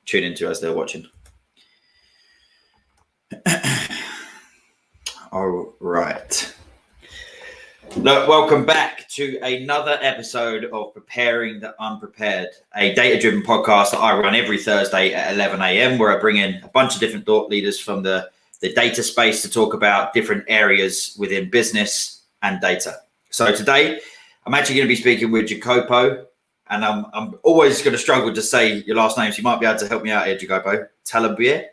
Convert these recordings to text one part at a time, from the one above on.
tune into as they're watching. All right. Look, welcome back to another episode of Preparing the Unprepared, a data-driven podcast that I run every Thursday at 11 a.m., where I bring in a bunch of different thought leaders from the data space to talk about different areas within business and data. So today, I'm actually going to be speaking with Jacopo, and I'm always going to struggle to say your last name, so you might be able to help me out here, Jacopo. Tagliabue?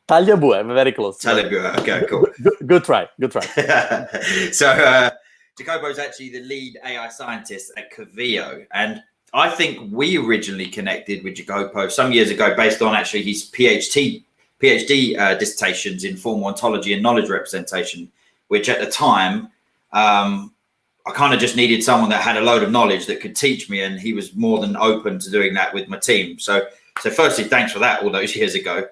Tagliabue, very close. Tagliabue, okay, cool. Good try. So Jacopo is actually the lead AI scientist at Coveo, and I think we originally connected with Jacopo some years ago based on actually his PhD dissertations in formal ontology and knowledge representation, which at the time I kind of just needed someone that had a load of knowledge that could teach me, and he was more than open to doing that with my team. So firstly, thanks for that all those years ago.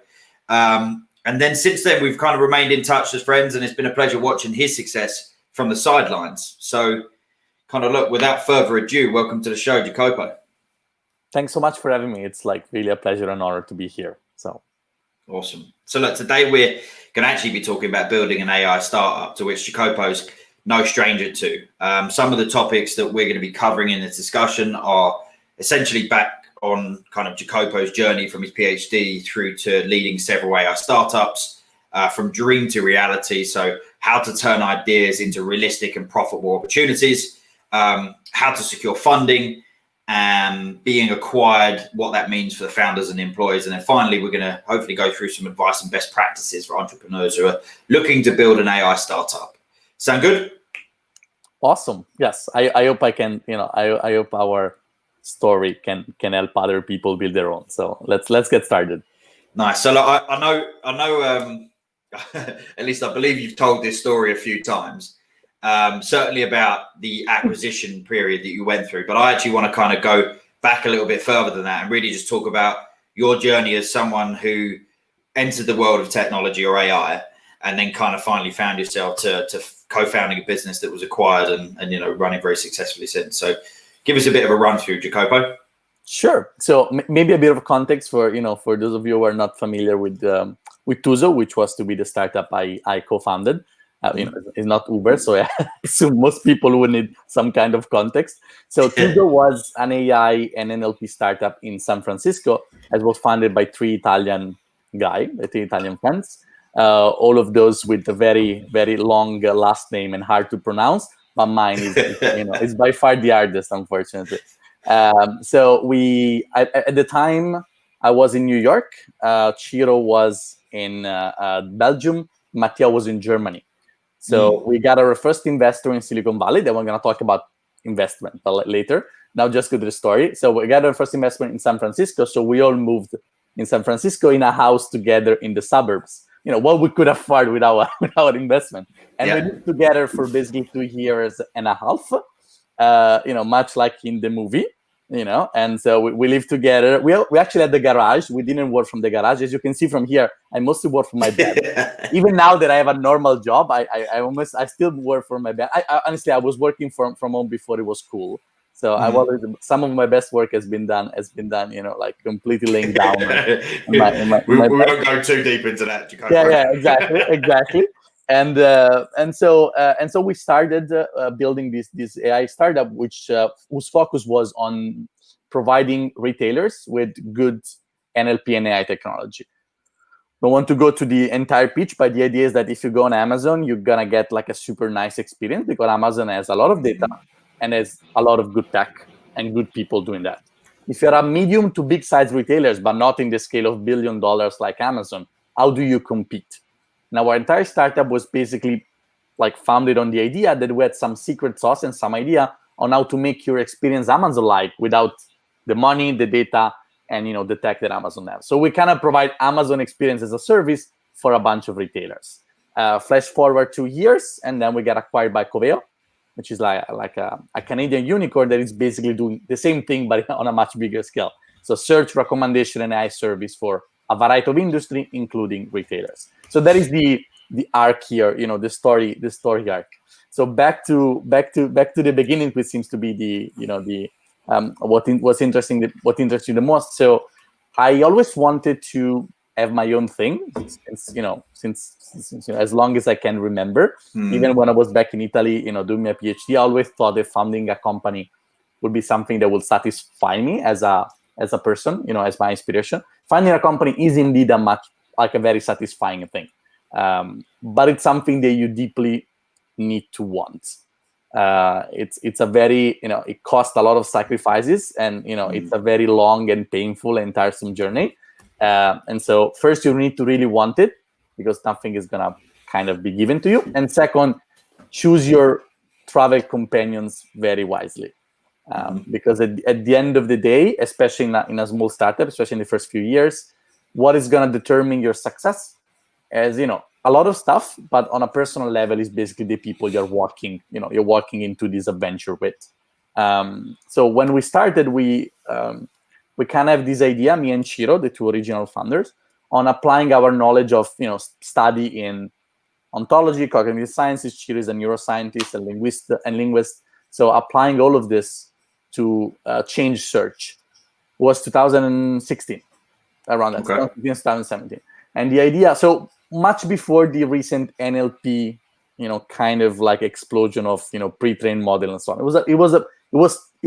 And then since then, we've kind of remained in touch as friends, and it's been a pleasure watching his success from the sidelines. So kind of look, without further ado, welcome to the show, Jacopo. Thanks so much for having me. It's like really a pleasure and honor to be here. So awesome. So look, today we're going to actually be talking about building an AI startup, to which Jacopo's no stranger to. Some of the topics that we're going to be covering in this discussion are essentially back on kind of Jacopo's journey from his PhD through to leading several AI startups, from dream to reality. So how to turn ideas into realistic and profitable opportunities, how to secure funding, being acquired, what that means for the founders and employees. And then finally, we're going to hopefully go through some advice and best practices for entrepreneurs who are looking to build an AI startup. Sound good? Awesome. Yes. I hope I can, I hope our story can help other people build their own. So let's get started. Nice. So I know at least I believe you've told this story a few times, certainly about the acquisition period that you went through, but I actually want to kind of go back a little bit further than that and really just talk about your journey as someone who entered the world of technology or AI and then kind of finally found yourself to co-founding a business that was acquired and running very successfully since. So give us a bit of a run through, Jacopo. Sure. So maybe a bit of context for those of you who are not familiar with Tuzo, which was to be the startup I co-founded. It's not Uber, so I assume most people would need some kind of context. So Tuzo was an AI and NLP startup in San Francisco. It was founded by three Italian friends. All of those with a very, very long last name and hard to pronounce, but mine is by far the hardest, unfortunately. So at the time I was in New York, Ciro was in Belgium, Mattia was in Germany. So we got our first investor in Silicon Valley. Then we're going to talk about investment later. Now just go to the story. So we got our first investment in San Francisco. So we all moved in San Francisco in a house together in the suburbs. What we could afford with our investment. And we lived together for basically 2 years and a half, much like in the movie, and so we lived together. We actually had the garage. We didn't work from the garage. As you can see from here, I mostly work from my bed. Even now that I have a normal job, I still work from my bed. Honestly, I was working from home before it was cool. So some of my best work has been done, like completely laying down. We won't go too deep into that, Jacopo. Yeah, exactly. And so we started building this AI startup, whose focus was on providing retailers with good NLP and AI technology. Don't want to go to the entire pitch, but the idea is that if you go on Amazon, you're gonna get like a super nice experience because Amazon has a lot of data and has a lot of good tech and good people doing that. If you're a medium to big size retailers, but not in the scale of $1 billion like Amazon, how do you compete? Now, our entire startup was basically like founded on the idea that we had some secret sauce and some idea on how to make your experience Amazon-like without the money, the data, and the tech that Amazon has. So we kind of provide Amazon experience as a service for a bunch of retailers. Flash forward 2 years, and then we got acquired by Coveo, which is like a Canadian unicorn that is basically doing the same thing, but on a much bigger scale. So search, recommendation, and AI service for a variety of industry, including retailers. So that is the arc here, the story arc. So back to the beginning, which seems to be what interests you the most. So I always wanted to have my own thing since as long as I can remember. Even when I was back in Italy, doing my PhD, I always thought that founding a company would be something that would satisfy me as a person, as my inspiration. Finding a company is indeed a very satisfying thing, but it's something that you deeply need to want. It's a very it costs a lot of sacrifices, and it's a very long and painful and tiresome journey. And so first you need to really want it, because nothing is gonna kind of be given to you. And second, choose your travel companions very wisely, because at the end of the day, especially in a small startup, especially in the first few years, what is gonna determine your success is a lot of stuff, but on a personal level is basically the people you're walking into this adventure with. So when we started, we kind of have this idea, me and Ciro, the two original founders, on applying our knowledge of study in ontology, cognitive sciences. Ciro is a neuroscientist, a linguist. So applying all of this to change search was 2016, around that, 2017. And the idea, so much before the recent NLP, kind of like explosion of pre-trained model and so on. It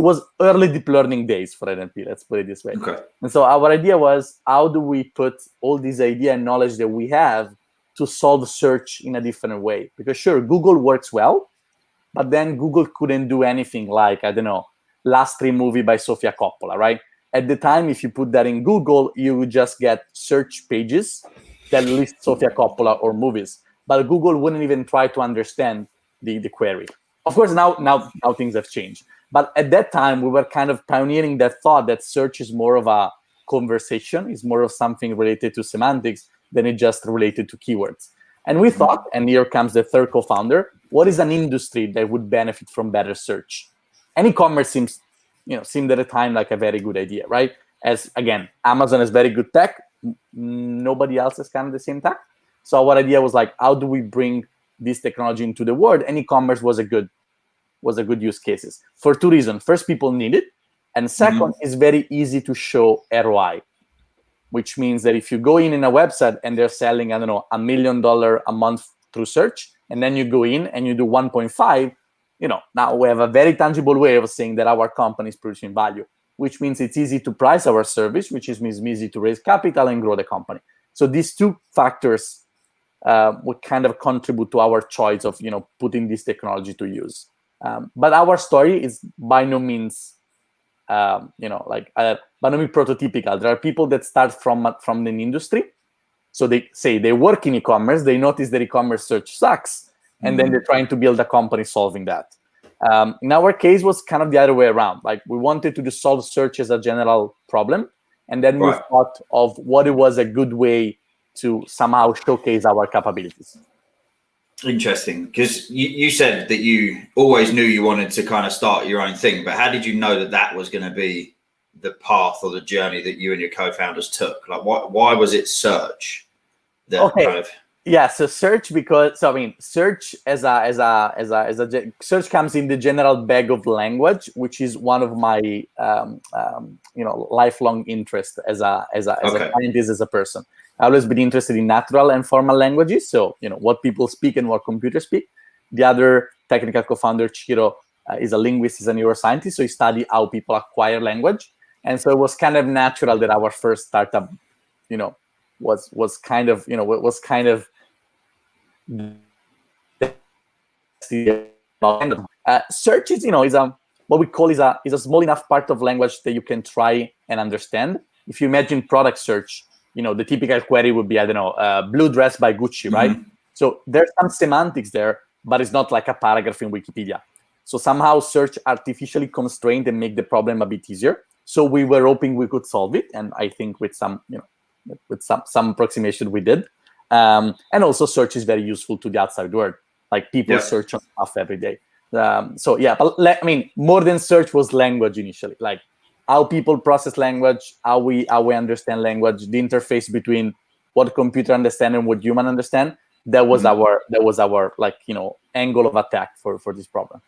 was early deep learning days for NLP. Let's put it this way. Okay. And so our idea was, how do we put all this idea and knowledge that we have to solve search in a different way? Because sure, Google works well, but then Google couldn't do anything like, I don't know, Last Three movie by Sofia Coppola, right? At the time, if you put that in Google, you would just get search pages that list Sofia Coppola or movies, but Google wouldn't even try to understand the query. Of course, now things have changed. But at that time, we were kind of pioneering that thought that search is more of a conversation, is more of something related to semantics than it just related to keywords. And we thought, and here comes the third co-founder, what is an industry that would benefit from better search? And e-commerce seemed at the time like a very good idea, right? As again, Amazon has very good tech. Nobody else has kind of the same tech. So our idea was like, how do we bring this technology into the world? And e-commerce was a good use cases for two reasons. First, people need it, and second, it's very easy to show ROI, which means that if you go in a website and they're selling, I don't know, $1 million a month through search, and then you go in and you do 1.5, now we have a very tangible way of saying that our company is producing value, which means it's easy to price our service, which means easy to raise capital and grow the company. So these two factors would kind of contribute to our choice of putting this technology to use. But our story is by no means by no means prototypical. There are people that start from the industry, so they say they work in e-commerce, they notice that e-commerce search sucks, and then they're trying to build a company solving that. In our case, was kind of the other way around. Like, we wanted to solve search as a general problem, and then we thought of what it was a good way to somehow showcase our capabilities. Interesting, because you said that you always knew you wanted to kind of start your own thing, but how did you know that was going to be the path or the journey that you and your co-founders took? Like, why was it search that kind of... Yeah, so search search search comes in the general bag of language, which is one of my lifelong interest as a scientist, as a person. I've always been interested in natural and formal languages, so what people speak and what computers speak. The other technical co-founder, Ciro, is a linguist, is a neuroscientist, so he studied how people acquire language, and so it was kind of natural that our first startup, was kind of search is what we call is a small enough part of language that you can try and understand. If you imagine product search, the typical query would be, I don't know, blue dress by Gucci, right? So there's some semantics there, but it's not like a paragraph in Wikipedia. So somehow search artificially constrained and make the problem a bit easier. So we were hoping we could solve it, and I think with some approximation we did. And also search is very useful to the outside world. Like, people search on stuff every day. But more than search was language initially. Like, how people process language, how we understand language, the interface between what computer understand and what human understand. That was our angle of attack for this problem.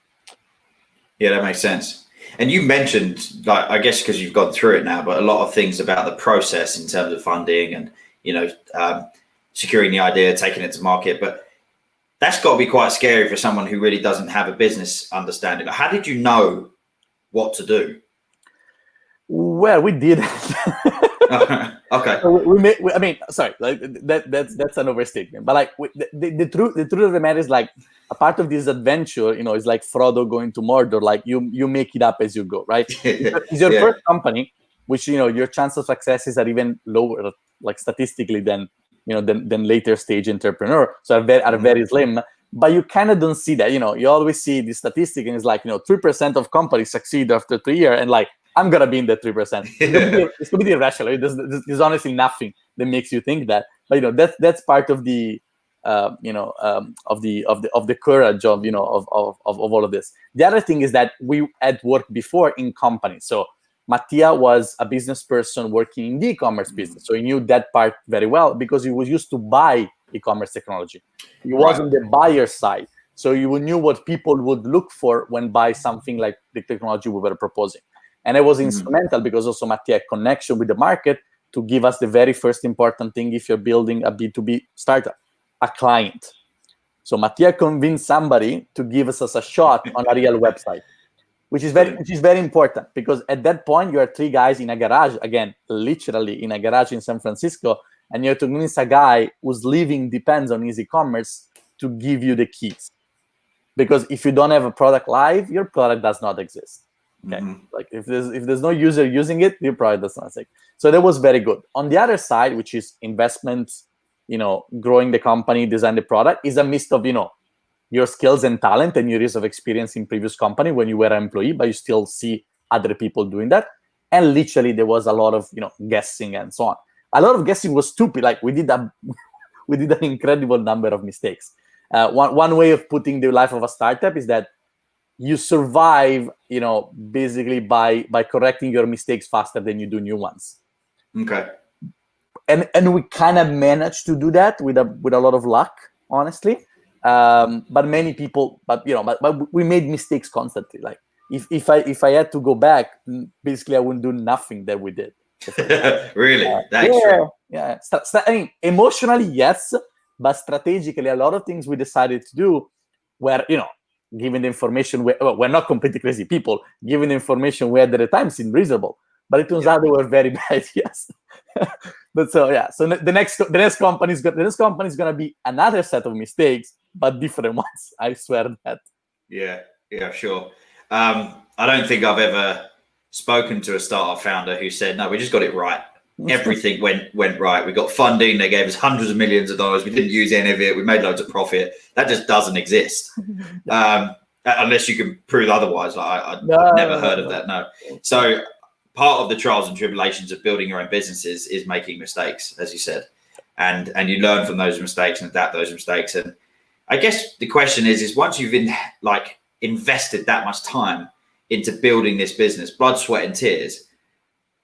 Yeah, that makes sense. And you mentioned, like, I guess because you've gone through it now, but a lot of things about the process in terms of funding and, securing the idea, taking it to market. But that's got to be quite scary for someone who really doesn't have a business understanding. How did you know what to do? Well, we did. Okay. So that's an overstatement. But like the truth of the matter is, like, a part of this adventure, is like Frodo going to Mordor. Like you make it up as you go, right? It's your first company, which your chance of successes are even lower, like statistically, than later stage entrepreneur. So are very slim. But you kind of don't see that. You always see the statistic, and it's like 3% of companies succeed after 3 years, and like, I'm gonna be in the 3%. It's completely irrational. There's honestly nothing that makes you think that. But that's part of the of the courage of all of this. The other thing is that we had worked before in companies. So Mattia was a business person working in the e-commerce business, so he knew that part very well because he was used to buy e-commerce technology. He was on the buyer side, so you knew what people would look for when buy something like the technology we were proposing. And it was instrumental because also Mattia had connection with the market to give us the very first important thing if you're building a B2B startup, a client. So Mattia convinced somebody to give us a shot on a real website, which is very important, because at that point you are 3 guys in a garage, again, literally in a garage in San Francisco, and you have to convince a guy whose living depends on his e-commerce to give you the keys. Because if you don't have a product live, your product does not exist. Okay, like if there's no user using it, your product does not exist. So that was very good. On the other side, which is investment, growing the company, design the product, is a mix of your skills and talent and your years of experience in previous company when you were an employee, but you still see other people doing that. And literally there was a lot of guessing and so on. A lot of guessing was stupid. Like we did an incredible number of mistakes. One way of putting the life of a startup is that you survive, basically by correcting your mistakes faster than you do new ones. Okay. And we kind of managed to do that with a lot of luck, honestly. But many people, but we made mistakes constantly. Like if I had to go back, basically I wouldn't do nothing that we did. Really? That's true. Yeah. I mean, emotionally, yes, but strategically, a lot of things we decided to do were, given the information, we're not completely crazy people. Given the information we had at the time, seemed reasonable, but it turns out they were very bad. Yes. But so the next company is gonna be another set of mistakes, but different ones. I swear that. Yeah, sure. I don't think I've ever spoken to a startup founder who said, "No, we just got it right. Everything went right. We got funding. They gave us hundreds of millions of dollars. We didn't use any of it. We made loads of profit." That just doesn't exist, unless you can prove otherwise. I've never heard of that. No. So part of the trials and tribulations of building your own businesses is making mistakes, as you said, and you learn from those mistakes and adapt those mistakes. And I guess the question is once you've invested that much time into building this business, blood, sweat, and tears,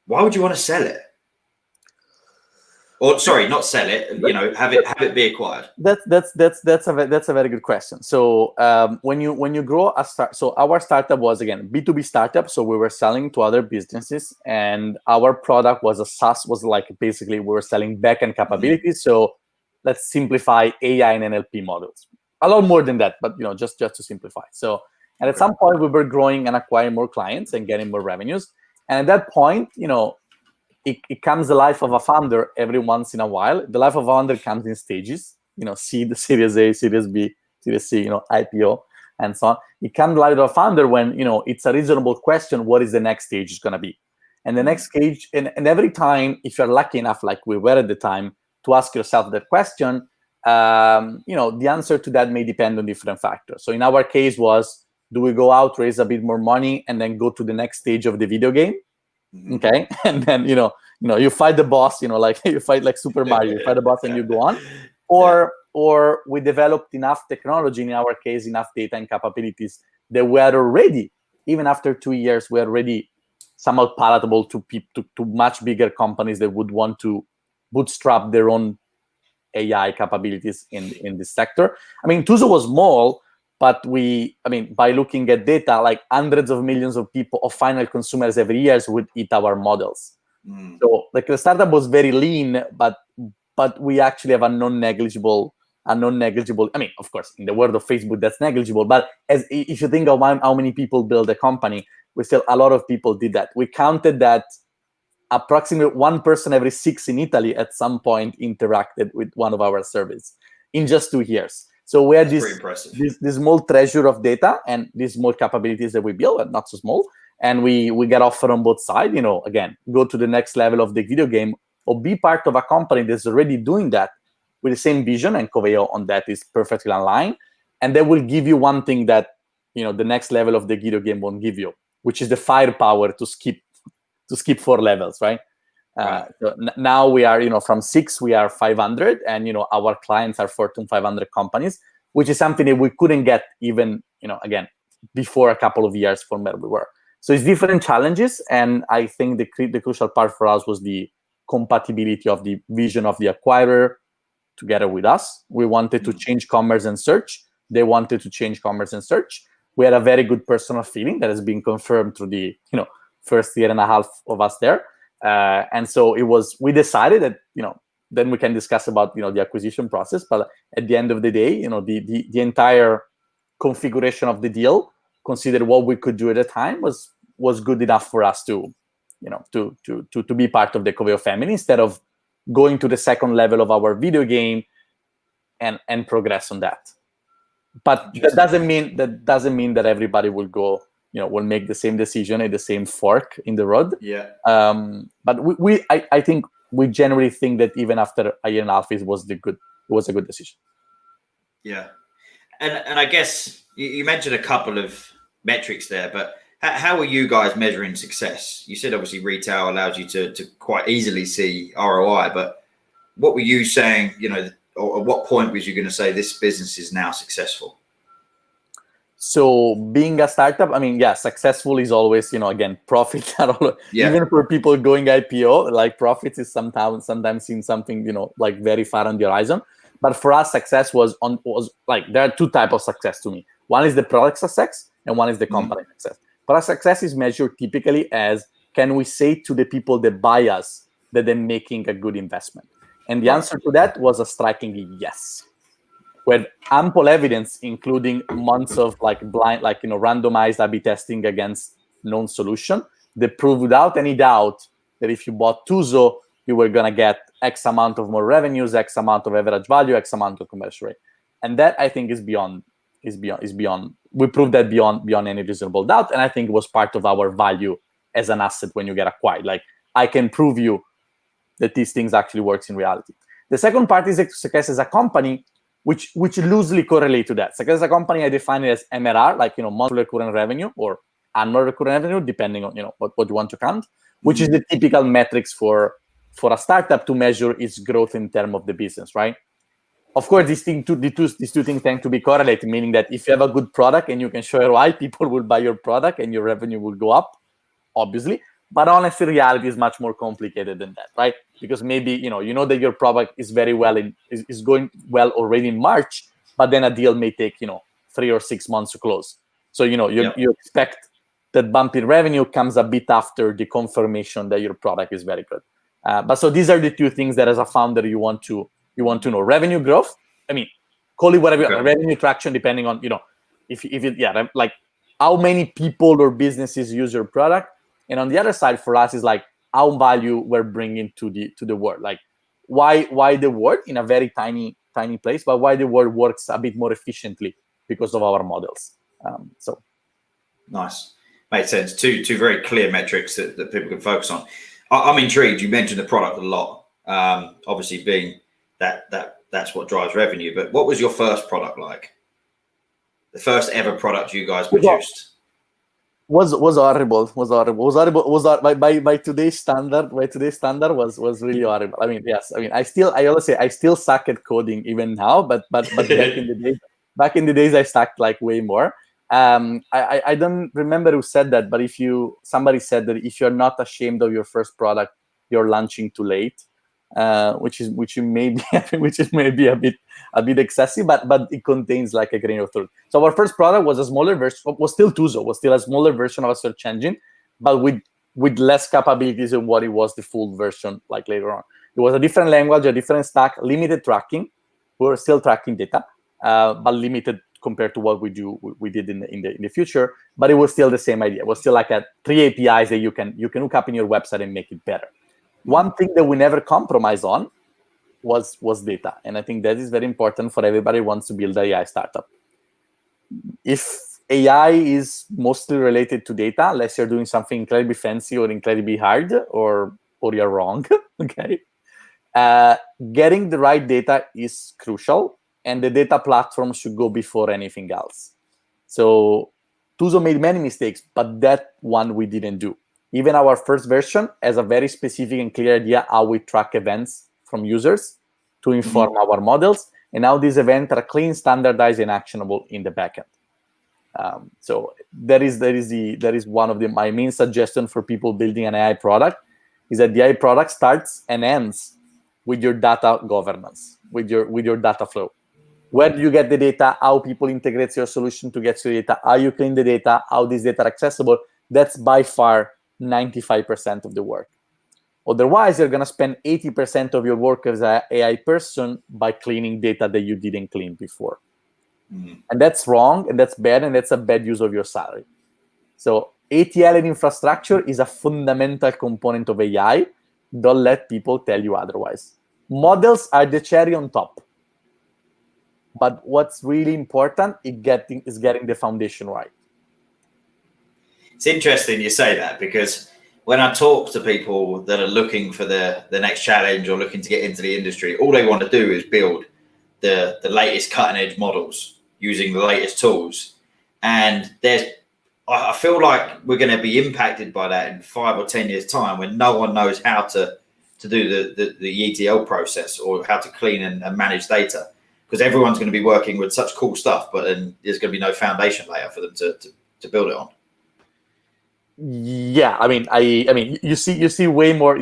why would you want to sell it? Or sorry, not sell it. Have it be acquired. That's a very good question. So when you grow so our startup was again B2B startup. So we were selling to other businesses, and our product was a SaaS. Was like basically we were selling backend capabilities. So let's simplify AI and NLP models. A lot more than that, but just to simplify. So and at some point we were growing and acquiring more clients and getting more revenues. And at that point, it comes the life of a founder every once in a while. The life of a founder comes in stages, seed, Series A, Series B, Series C, IPO, and so on. It comes the life of a founder when, it's a reasonable question, what is the next stage is going to be? And the next stage, and every time, if you're lucky enough, like we were at the time, to ask yourself that question, the answer to that may depend on different factors. So in our case was, do we go out, raise a bit more money, and then go to the next stage of the video game? Okay, and then you fight the boss, like you fight like Super Mario, you fight the boss and you go on, or we developed enough technology, in our case enough data and capabilities that we are already, even after 2 years, we're already somewhat palatable to much bigger companies that would want to bootstrap their own AI capabilities in this sector. I mean, Tuzo was small, But by looking at data, like hundreds of millions of people, of final consumers every year would eat our models. So like the startup was very lean, but we actually have a non-negligible. Of course, in the world of Facebook, that's negligible. But if you think of how many people build a company, a lot of people did that. We counted that approximately 1 person every 6 in Italy at some point interacted with one of our surveys in just 2 years. So we had this small treasure of data and these small capabilities that we built, and not so small. And we get offered on both sides, again, go to the next level of the video game or be part of a company that's already doing that with the same vision, and Coveo on that is perfectly aligned. And they will give you one thing that, the next level of the video game won't give you, which is the firepower to skip 4 levels, right? So now we are, from 6, we are 500, and, our clients are Fortune 500 companies, which is something that we couldn't get even, again, before a couple of years from where we were. So it's different challenges, and I think the crucial part for us was the compatibility of the vision of the acquirer together with us. We wanted to change commerce and search. They wanted to change commerce and search. We had a very good personal feeling that has been confirmed through the, first year and a half of us there. And so we decided that, then we can discuss about, the acquisition process. But at the end of the day, the entire configuration of the deal, consider what we could do at the time, was good enough for us to be part of the Coveo family, instead of going to the second level of our video game and progress on that. But that doesn't mean that everybody will go, will make the same decision at the same fork in the road. Yeah. But I think we generally think that even after a year and a half, it was a good decision. Yeah. And I guess you mentioned a couple of metrics there, but how are you guys measuring success? You said obviously retail allows you to quite easily see ROI, but what were you saying, or at what point was you going to say this business is now successful? So being a startup, successful is always, again, profits are always, even for people going IPO, like profits is sometimes seen something, like very far on the horizon. But for us, success was like, there are 2 types of success to me. One is the product success and one is the company success. Product success is measured typically as, can we say to the people that buy us that they're making a good investment? And the answer to that was a striking yes. With ample evidence, including months of randomized A/B testing against known solution, that proved without any doubt that if you bought Tuzo, you were gonna get X amount of more revenues, X amount of average value, X amount of conversion rate, and that I think is beyond. We proved that beyond any reasonable doubt, and I think it was part of our value as an asset when you get acquired. Like, I can prove you that these things actually works in reality. The second part is success as a company, which loosely correlate to that. Success as a company, I define it as MRR, like, monthly recurrent revenue or annual recurrent revenue, depending on, what you want to count, which is the typical metrics for a startup to measure its growth in terms of the business, right? Of course, these two things tend to be correlated, meaning that if you have a good product and you can show ROI, people will buy your product and your revenue will go up, obviously. But honestly, reality is much more complicated than that, right? Because maybe, that your product is very well is going well already in March, but then a deal may take, 3 or 6 months to close. So, you expect that bump in revenue comes a bit after the confirmation that your product is very good. But so these are the 2 things that as a founder you want to know. Revenue growth, call it whatever, revenue traction, depending on, if it, like how many people or businesses use your product. And on the other side for us is like how value we're bringing to the world. Like why the world in a very tiny place, but why the world works a bit more efficiently because of our models. So nice, makes sense. Two very clear metrics that people can focus on. I'm intrigued. You mentioned the product a lot. Obviously, being that's what drives revenue. But what was your first product like? The first ever product you guys produced? Was horrible. By today's standard. Was really horrible. I always say I still suck at coding even now, but back in the days I sucked like way more. I don't remember who said that, but somebody said that if you're not ashamed of your first product, you're launching too late. which is maybe a bit excessive, but it contains like a grain of truth. So our first product was a smaller version, was still Tuzo, was still a smaller version of a search engine, but with less capabilities than what it was the full version like later on. It was a different language, a different stack, limited tracking. We were still tracking data, but limited compared to what we did in the future. But it was still the same idea. It was still like 3 APIs that you can hook up in your website and make it better. One thing that we never compromised on was data, and I think that is very important for everybody who wants to build an AI startup. If AI is mostly related to data, unless you're doing something incredibly fancy or incredibly hard, or you're wrong, okay? Getting the right data is crucial, and the data platform should go before anything else. So Tuzo made many mistakes, but that one we didn't do. Even our first version has a very specific and clear idea how we track events from users to inform our models, and how these events are clean, standardized, and actionable in the backend. So that is one of my main suggestions for people building an AI product, is that the AI product starts and ends with your data governance, with your data flow. Where do you get the data? How people integrate your solution to get to the data? How you clean the data? How these data are accessible? That's by far 95% of the work. Otherwise, you're going to spend 80% of your work as an AI person by cleaning data that you didn't clean before. And that's wrong, and that's bad, and that's a bad use of your salary. So ATL and infrastructure is a fundamental component of AI. Don't let people tell you otherwise. Models are the cherry on top. But what's really important is getting the foundation right. It's interesting you say that, because when I talk to people that are looking for the next challenge or looking to get into the industry, all they want to do is build the latest cutting edge models using the latest tools. And I feel like we're going to be impacted by that in 5 or 10 years time, when no one knows how to do the ETL process or how to clean and manage data, because everyone's going to be working with such cool stuff, but then there's going to be no foundation layer for them to build it on. Yeah, I mean, you see way more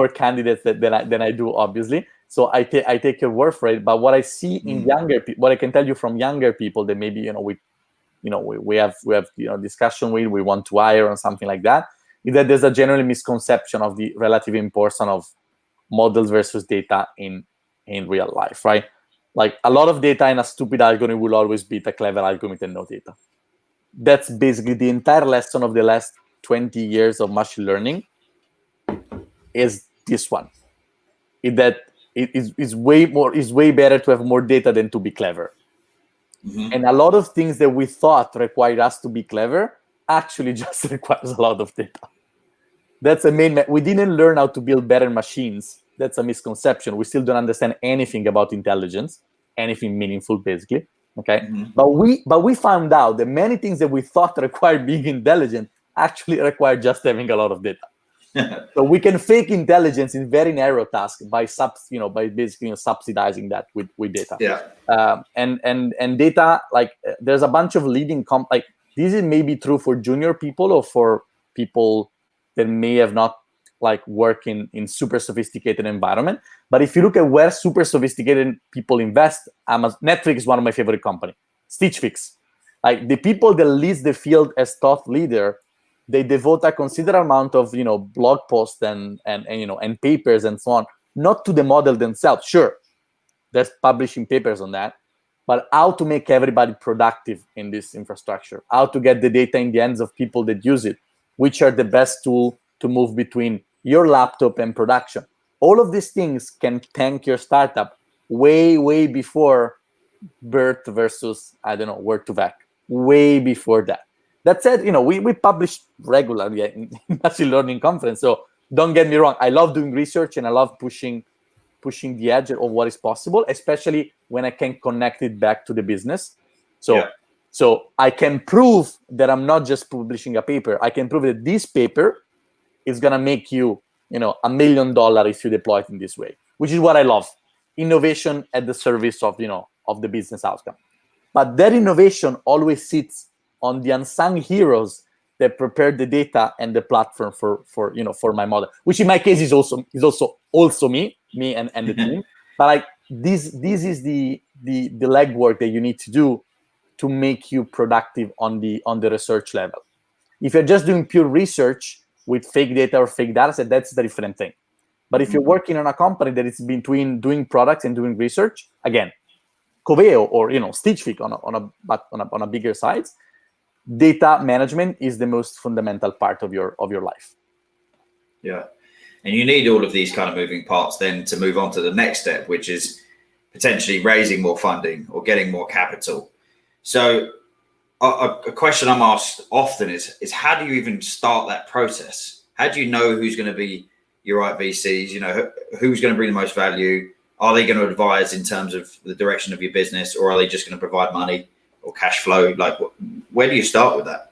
candidates than I do, obviously. So I take your word for it. But what I see in younger people, what I can tell you from younger people that maybe we have discussion with, we want to hire or something like that, is that there's a general misconception of the relative importance of models versus data in real life, right? Like, a lot of data in a stupid algorithm will always beat a clever algorithm and no data. That's basically the entire lesson of the last 20 years of machine learning, is this one. It's way better to have more data than to be clever. And a lot of things that we thought required us to be clever actually just requires a lot of data. That's a main. We didn't learn how to build better machines. That's a misconception. We still don't understand anything about intelligence, anything meaningful, basically. Okay, but we found out that many things that we thought required being intelligent actually require just having a lot of data. So we can fake intelligence in very narrow tasks by basically subsidizing that with data. Yeah. And data, like, there's a bunch of leading like, this is maybe true for junior people or for people that may have not like work in super sophisticated environment. But if you look at where super sophisticated people invest, Netflix is one of my favorite company. Stitch Fix, like, the people that lead the field as thought leader, they devote a considerable amount of blog posts and papers and so on, not to the model themselves. Sure, there's publishing papers on that, but how to make everybody productive in this infrastructure, how to get the data in the hands of people that use it, which are the best tool to move between your laptop and production. All of these things can tank your startup way before BERT versus, I don't know, Word2Vec, way before that. That said, we publish regularly in machine learning conference. So don't get me wrong. I love doing research and I love pushing the edge of what is possible, especially when I can connect it back to the business. So I can prove that I'm not just publishing a paper. I can prove that this paper is going to make you, $1 million if you deploy it in this way, which is what I love. Innovation at the service of, of the business outcome. But that innovation always sits on the unsung heroes that prepared the data and the platform for my model, which in my case is also me and the team. But like this is the legwork that you need to do to make you productive on the research level. If you're just doing pure research with fake data or fake data set, that's a different thing. But if you're working on a company that is between doing products and doing research, again, Coveo or Stitch Fix on a bigger size, data management is the most fundamental part of your life. Yeah, and you need all of these kind of moving parts then to move on to the next step, which is potentially raising more funding or getting more capital. So a question I'm asked often is how do you even start that process? How do you know who's going to be your right VCs? Who's going to bring the most value? Are they going to advise in terms of the direction of your business, or are they just going to provide money or cash flow? Like, where do you start with that?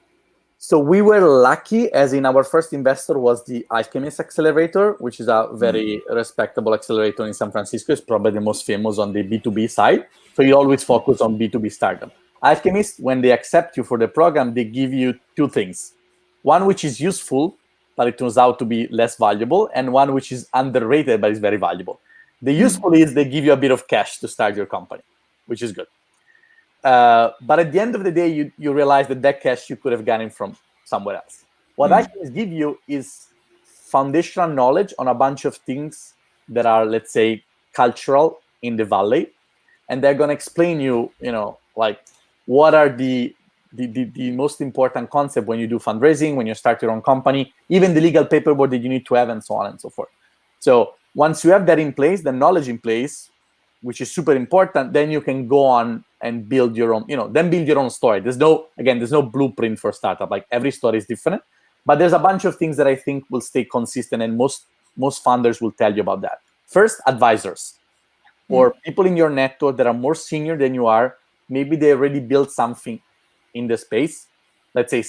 So we were lucky, as in our first investor was the Ischemist Accelerator, which is a very respectable accelerator in San Francisco. It's probably the most famous on the B2B side. So you always focus on B2B startup. Ischemist, when they accept you for the program, they give you two things. One which is useful, but it turns out to be less valuable, and one which is underrated, but is very valuable. The useful is they give you a bit of cash to start your company, which is good. But at the end of the day, you realize that cash you could have gotten from somewhere else. What Ischemist give you is foundational knowledge on a bunch of things that are, let's say, cultural in the Valley. And they're going to explain you, like what are the most important concept when you do fundraising, when you start your own company, even the legal paperwork that you need to have, and so on and so forth. So once you have that in place, the knowledge in place, which is super important, then you can go on and build your own, then build your own story. There's no blueprint for startup. Like every story is different, but there's a bunch of things that I think will stay consistent, and most founders will tell you about that. First, advisors or people in your network that are more senior than you are. Maybe they already built something in the space. Let's say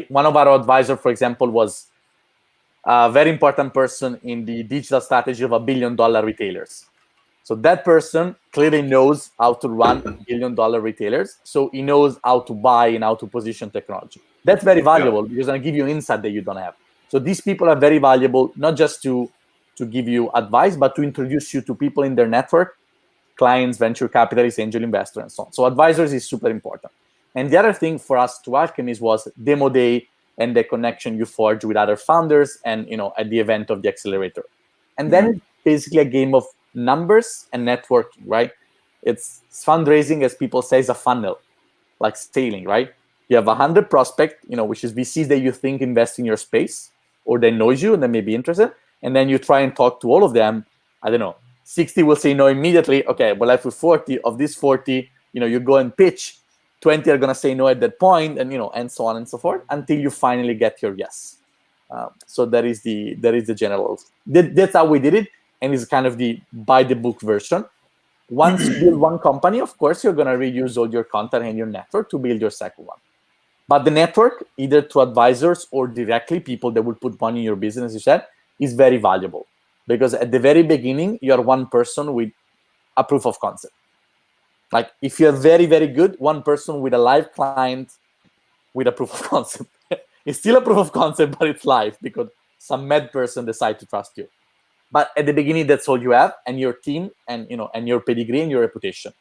one of our advisors, for example, was a very important person in the digital strategy of $1 billion retailers. So that person clearly knows how to run $1 billion retailers. So he knows how to buy and how to position technology. That's very valuable because I give you insight that you don't have. So these people are very valuable, not just to give you advice, but to introduce you to people in their network, clients, venture capitalists, angel investors, and so on. So advisors is super important. And the other thing for us to Alchemist was demo day and the connection you forge with other founders and, at the event of the accelerator. And then it's basically a game of numbers and networking, right? It's fundraising, as people say, is a funnel, like sailing, right? You have 100 prospects, which is VCs that you think invest in your space or they know you and they may be interested. And then you try and talk to all of them. I don't know, 60 will say no immediately. Okay, well, left with 40. Of these 40, you go and pitch. 20 are going to say no at that point, and and so on and so forth until you finally get your yes. So that is the general. That's how we did it, and it's kind of the by the book version. Once you build one company, of course, you're going to reuse all your content and your network to build your second one. But the network, either through advisors or directly people that will put money in your business, you said, is very valuable because at the very beginning, you are one person with a proof of concept. Like if you're very, very good, one person with a live client with a proof of concept. It's still a proof of concept, but it's live because some mad person decides to trust you. But at the beginning, that's all you have, and your team, and and your pedigree and your reputation.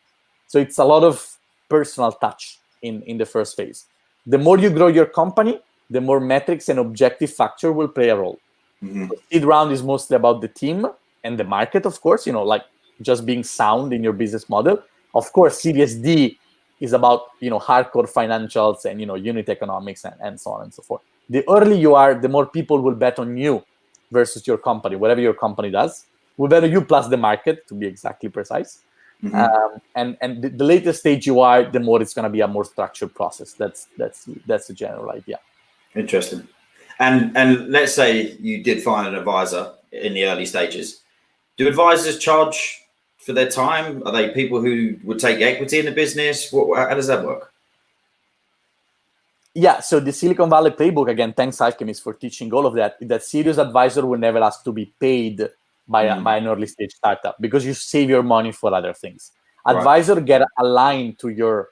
So it's a lot of personal touch in the first phase. The more you grow your company, the more metrics and objective factor will play a role. The seed round is mostly about the team and the market, of course, like just being sound in your business model. Of course, Series D is about, hardcore financials and, unit economics and so on and so forth. The early you are, the more people will bet on you versus your company, whatever your company does. Will bet on you plus the market, to be exactly precise. And the later stage you are, the more it's going to be a more structured process. That's the general idea. Interesting. And let's say you did find an advisor in the early stages. Do advisors charge for their time? Are they people who would take equity in the business? How does that work? Yeah, so the Silicon Valley playbook, again, thanks Alchemist for teaching all of that serious advisor will never ask to be paid by an early stage startup because you save your money for other things. Advisor get aligned to your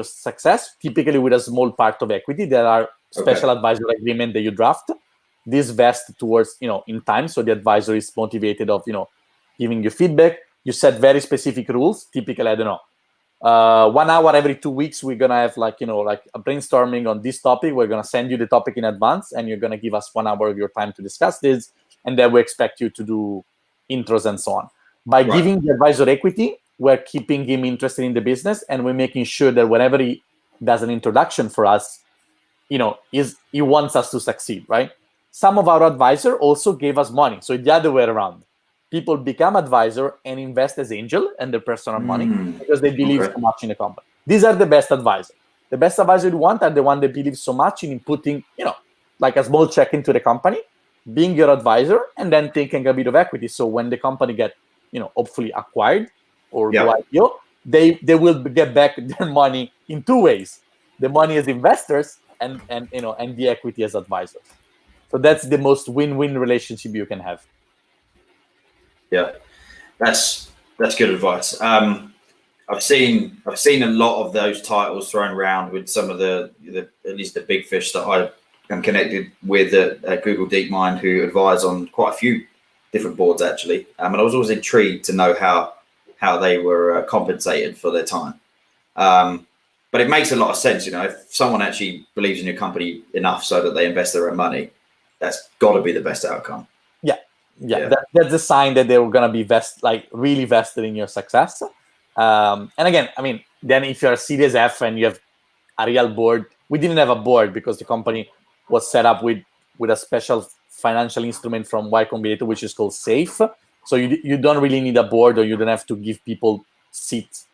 success, typically with a small part of equity that are special advisor agreement that you draft. This vests towards, in time. So the advisor is motivated of, giving you feedback. You set very specific rules. Typically, I don't know, 1 hour every 2 weeks, we're going to have like a brainstorming on this topic. We're going to send you the topic in advance and you're going to give us 1 hour of your time to discuss this. And then we expect you to do intros and so on. By giving the advisor equity, we're keeping him interested in the business, and we're making sure that whenever he does an introduction for us, he wants us to succeed, right? Some of our advisor also gave us money. So the other way around. People become advisor and invest as angel and their personal money because they believe so much in the company. These are the best advisors. The best advisor you want are the one that believes so much in putting, like a small check into the company, being your advisor, and then taking a bit of equity. So when the company get, hopefully acquired or go IPO, they will get back their money in two ways: the money as investors and the equity as advisors. So that's the most win-win relationship you can have. Yeah, that's good advice. I've seen a lot of those titles thrown around with some of the at least the big fish that I am connected with at Google DeepMind, who advise on quite a few different boards actually. And I was always intrigued to know how they were compensated for their time. But it makes a lot of sense, if someone actually believes in your company enough so that they invest their own money, that's got to be the best outcome. Yeah. That's a sign that they were going to be really vested in your success. And again, then if you're a Series F and you have a real board, we didn't have a board because the company was set up with a special financial instrument from Y Combinator, which is called SAFE. So you don't really need a board, or you don't have to give people seats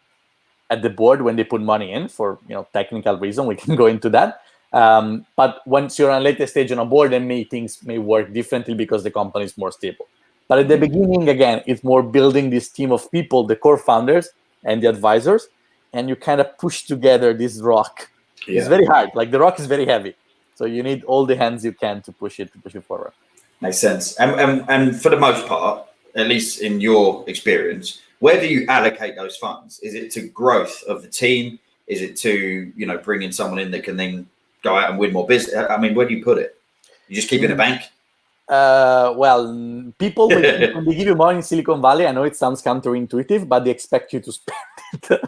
at the board when they put money in for technical reason. We can go into that. But once you're on a later stage on a board, then things may work differently because the company is more stable. But at the beginning, again, it's more building this team of people, the core founders and the advisors, and you kind of push together this rock. Yeah. It's very hard. Like the rock is very heavy. So you need all the hands you can to push it forward. Makes sense. And for the most part, at least in your experience, where do you allocate those funds? Is it to growth of the team? Is it to, bring in someone in that can then go out and win more business? Where do you put it? You just keep it in a bank? Well, people, when they give you money in Silicon Valley, I know it sounds counterintuitive, but they expect you to spend it.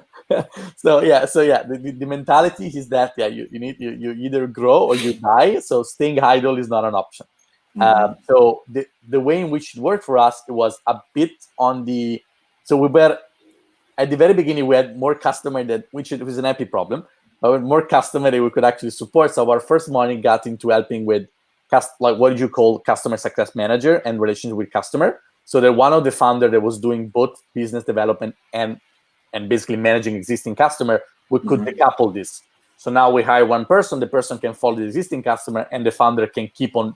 So the mentality is that you either grow or you die. So staying idle is not an option. So the way in which it worked for us, it was a bit on the. So we were at the very beginning, we had more customer which was an happy problem. But more customer that we could actually support. So our first money got into helping with what did you call customer success manager and relationship with customer. So that one of the founder that was doing both business development and basically managing existing customer, we could decouple this. So now we hire one person, the person can follow the existing customer, and the founder can keep on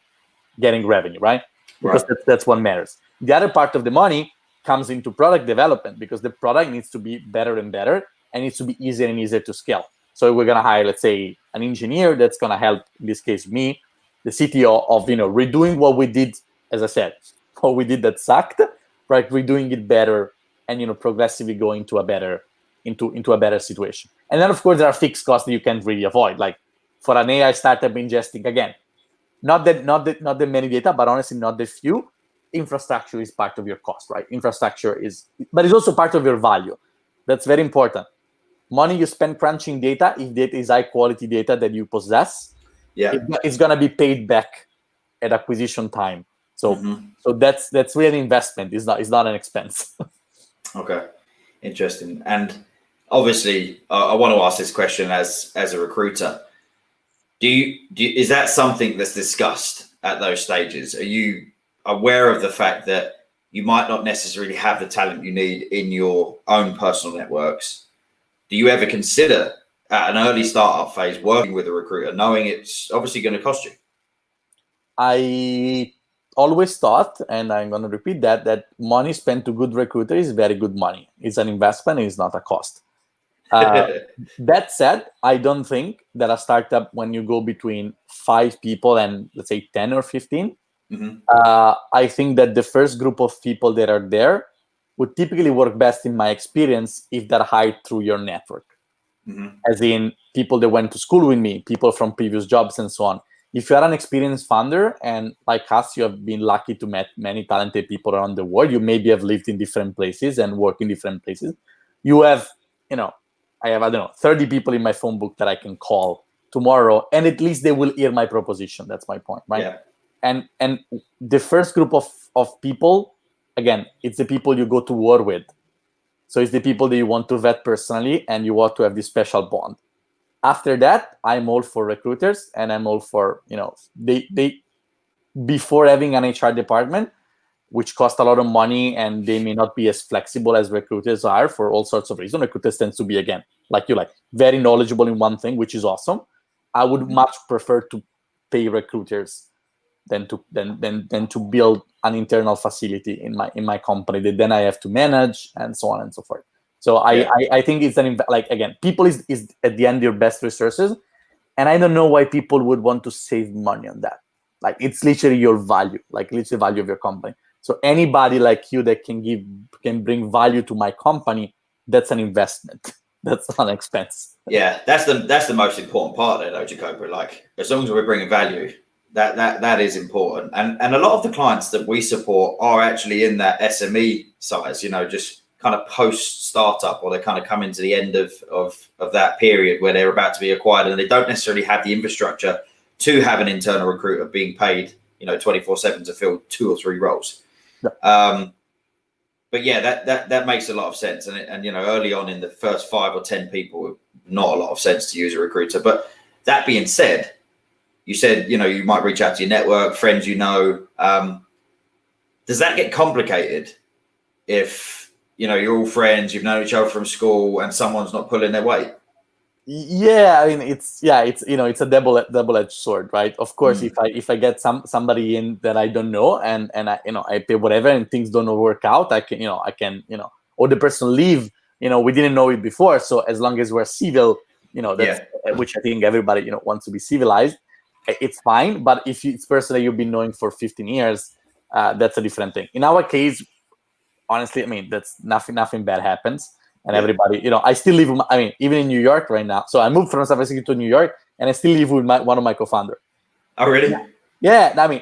getting revenue, right? Because that's what matters. The other part of the money comes into product development because the product needs to be better and better and needs to be easier and easier to scale. So we're going to hire, let's say, an engineer that's going to help, in this case, me, the CTO, of redoing what we did, as I said, what we did that sucked, right? Redoing it better and progressively going into a better situation. And then, of course, there are fixed costs that you can't really avoid. Like for an AI startup ingesting, again, not that many data, but honestly, not that few. Infrastructure is part of your cost, right? But it's also part of your value. That's very important. Money you spend crunching data, if data is high quality data that you possess, it's gonna be paid back at acquisition time. So that's really an investment. It's not an expense. Okay, interesting. And obviously, I want to ask this question as a recruiter. Is that something that's discussed at those stages? Are you aware of the fact that you might not necessarily have the talent you need in your own personal networks? Do you ever consider at an early startup phase working with a recruiter, knowing it's obviously going to cost you? I always thought, and I'm going to repeat that money spent to good recruiter is very good money. It's an investment. It's not a cost. That said, I don't think that a startup, when you go between 5 people and let's say 10 or 15, I think that the first group of people that are there would typically work best, in my experience, if they're hired through your network. as in people that went to school with me, people from previous jobs, and so on. If you are an experienced founder, and like us, you have been lucky to meet many talented people around the world, you maybe have lived in different places and worked in different places. You have, I have, 30 people in my phone book that I can call tomorrow, and at least they will hear my proposition. That's my point, right? Yeah. And the first group of people, again, it's the people you go to war with. So it's the people that you want to vet personally, and you want to have this special bond. After that, I'm all for recruiters, and I'm all for, they before having an HR department, which cost a lot of money, and they may not be as flexible as recruiters are for all sorts of reasons. Recruiters tends to be, again, like very knowledgeable in one thing, which is awesome. I would much prefer to pay recruiters than to build an internal facility in my company that then I have to manage, and so on and so forth. So I think it's again, people is at the end your best resources, and I don't know why people would want to save money on that. Like, it's literally your value, literally value of your company. So anybody like you that can bring value to my company, that's an investment. That's not an expense. Yeah, that's the most important part there, though, Jacopo. Like, as long as we're bringing value, that is important. And a lot of the clients that we support are actually in that SME size, just kind of post startup, or they kind of come into the end of that period where they're about to be acquired, and they don't necessarily have the infrastructure to have an internal recruiter being paid, 24/7 to fill 2 or 3 roles. Yeah. But yeah, that makes a lot of sense. And early on in the first 5 or 10 people, not a lot of sense to use a recruiter. But that being said, you said, you might reach out to your network, friends, does that get complicated if, you're all friends, you've known each other from school, and someone's not pulling their weight? Yeah, I mean, it's it's a double-edged sword, right? Of course, if I get somebody in that I don't know, and I pay whatever, and things don't work out, I can or the person leave, we didn't know it before, so as long as we're civil, that's which I think everybody wants to be civilized, it's fine. But if it's a person that you've been knowing for 15 years, that's a different thing. In our case, honestly, I mean, that's nothing bad happens. And everybody, I still live with even in New York right now. So I moved from San Francisco to New York, and I still live with one of my co-founders. Oh, really? Yeah. I mean,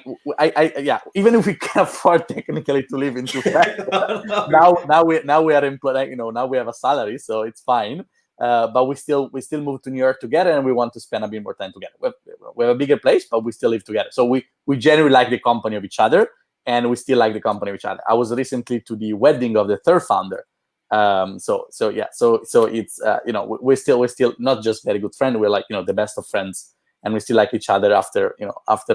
even if we can afford technically to live in two flats, now we are employed, now we have a salary, so it's fine. But we still move to New York together, and we want to spend a bit more time together. We have a bigger place, but we still live together. So we generally like the company of each other, and we still like the company of each other. I was recently to the wedding of the third founder. So it's we're still not just very good friends, we're like the best of friends, and we still like each other after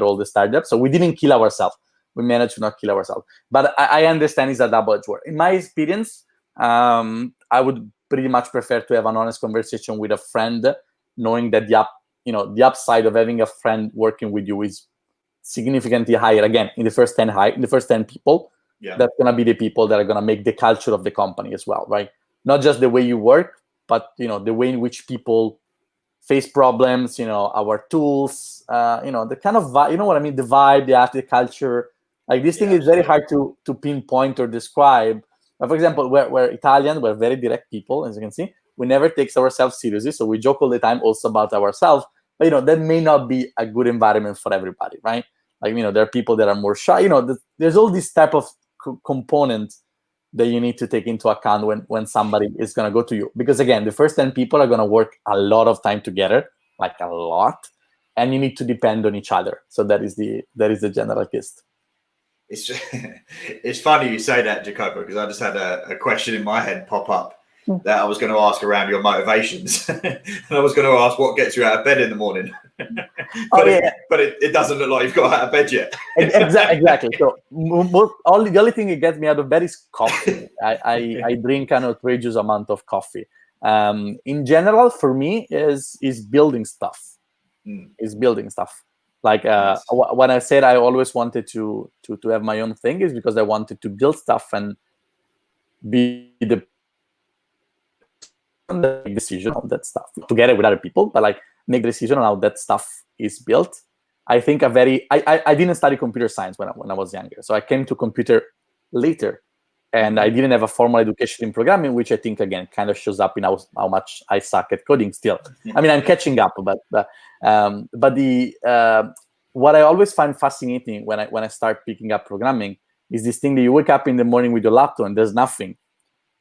all the startups. So we didn't kill ourselves, we managed to not kill ourselves. But I understand it's a double-edged sword. In my experience, I would pretty much prefer to have an honest conversation with a friend, knowing that the upside of having a friend working with you is significantly higher. Again, in the first 10 people, that's going to be the people that are going to make the culture of the company as well, right? Not just the way you work, but the way in which people face problems, our tools, the kind of vibe, what I mean, the vibe, the art, the culture. Like, this thing is very hard to pinpoint or describe. But for example, we're Italian, we're very direct people, as you can see. We never take ourselves seriously, so we joke all the time also about ourselves. But that may not be a good environment for everybody, right? Like, there are people that are more shy. There's all this type of components that you need to take into account when somebody is going to go to you. Because again, the first 10 people are going to work a lot of time together, like a lot, and you need to depend on each other. So that is the general gist. It's funny you say that, Jacopo, because I just had a question in my head pop up that I was going to ask around your motivations. And I was going to ask what gets you out of bed in the morning. But it doesn't look like you've got out of bed yet. Exactly. So the only thing that gets me out of bed is coffee. I drink an outrageous amount of coffee. In general, for me, is building stuff. Is building stuff. Like nice. When I said I always wanted to have my own thing, is because I wanted to build stuff and be the decision on that stuff together with other people, but like make the decision on how that stuff is built. I think I didn't study computer science when I was younger, so I came to computer later, And I didn't have a formal education in programming, which I think, again, kind of shows up in how much I suck at coding still. I mean, I'm catching up, but what I always find fascinating when I start picking up programming is this thing that you wake up in the morning with your laptop and there's nothing.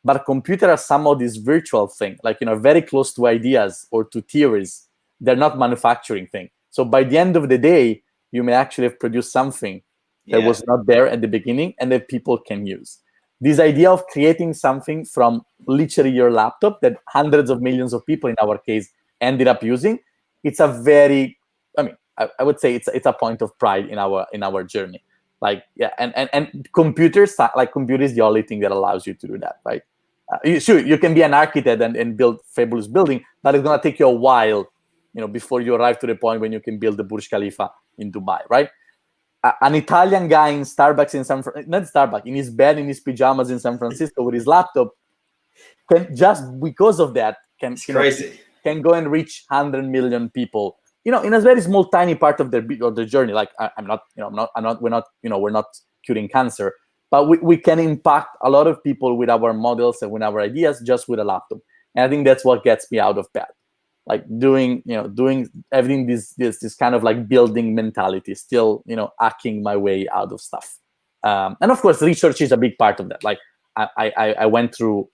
But a computer are somehow this virtual thing, like, very close to ideas or to theories. They're not manufacturing thing. So by the end of the day, you may actually have produced something that was not there at the beginning and that people can use. This idea of creating something from literally your laptop that hundreds of millions of people, in our case, ended up using, it's a very, I would say it's a point of pride in our journey. Like, and computers is the only thing that allows you to do that, right? Sure, you can be an architect and build fabulous building, but it's gonna take you a while, before you arrive to the point when you can build the Burj Khalifa in Dubai, right? An Italian guy in Starbucks in his bed, in his pajamas in San Francisco with his laptop, can, just because of that, can go and reach 100 million people, in a very small, tiny part of their journey. Like, we're not curing cancer, but we can impact a lot of people with our models and with our ideas just with a laptop. And I think that's what gets me out of bed. Like doing everything, this kind of like building mentality, still, hacking my way out of stuff. And of course, research is a big part of that. Like I went through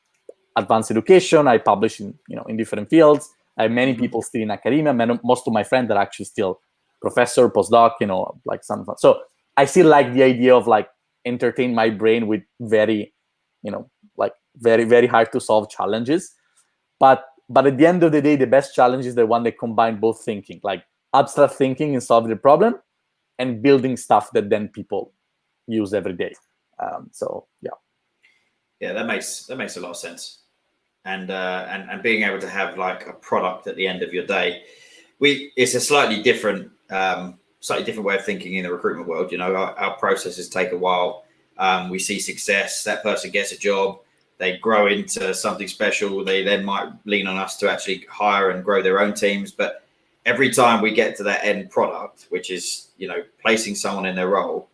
advanced education. I published in different fields. I have many people still in academia. Most of my friends are actually still professor, postdoc, like some. So I still like the idea of like entertain my brain with very, very, very hard to solve challenges. But at the end of the day, the best challenge is the one that combines both thinking, like abstract thinking and solving the problem, and building stuff that then people use every day. Yeah, that makes a lot of sense. And being able to have like a product at the end of your day, it's a slightly different way of thinking in the recruitment world. Our processes take a while. We see success. That person gets a job. They grow into something special. They then might lean on us to actually hire and grow their own teams. But every time we get to that end product, which is, placing someone in their role,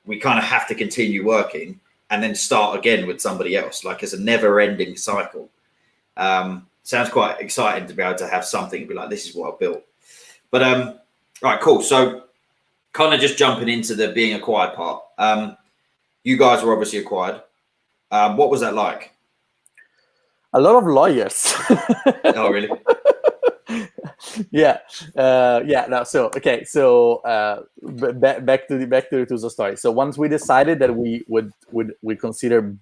we kind of have to continue working and then start again with somebody else. Like, it's a never ending cycle. Sounds quite exciting to be able to have something and be like, this is what I built. But, all right, cool. So kind of just jumping into the being acquired part. You guys were obviously acquired. What was that like? A lot of lawyers. Oh, really? Yeah. No. So okay. So back to the Tuzo story. So once we decided that we would consider